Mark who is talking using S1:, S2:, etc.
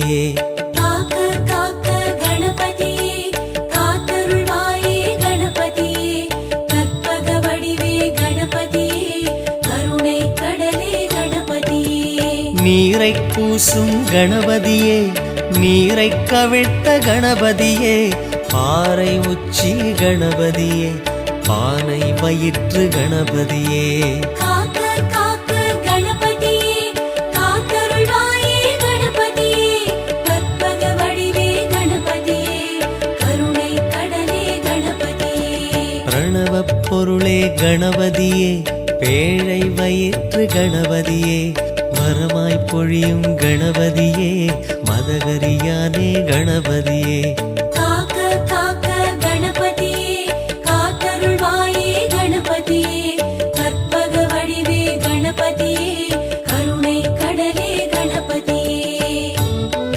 S1: கணபதியே.
S2: காக்க காக்க கணபதியே, காத்தருள்வாயே கணபதியே, கற்பக வடிவே கணபதியே, கருணை கடலே கணபதியே.
S1: நீரை பூசும் கணபதியே, நீரை கவிழ்த்த கணபதியே, பாறை உச்சி கணபதியே, பானை வயிற்று கணபதியே.
S2: காக்க காக்க கணபதியே, காத்தருள்வாயே கணபதியே, கற்பக வடிவே கணபதியே, கருணை கடலே கணபதியே.
S1: பிரணவப் பொருளே கணபதியே, பேழை வயிற்று கணபதியே, வரமாய் பொழியும் கணபதியே, மதகரியானே கணபதியே.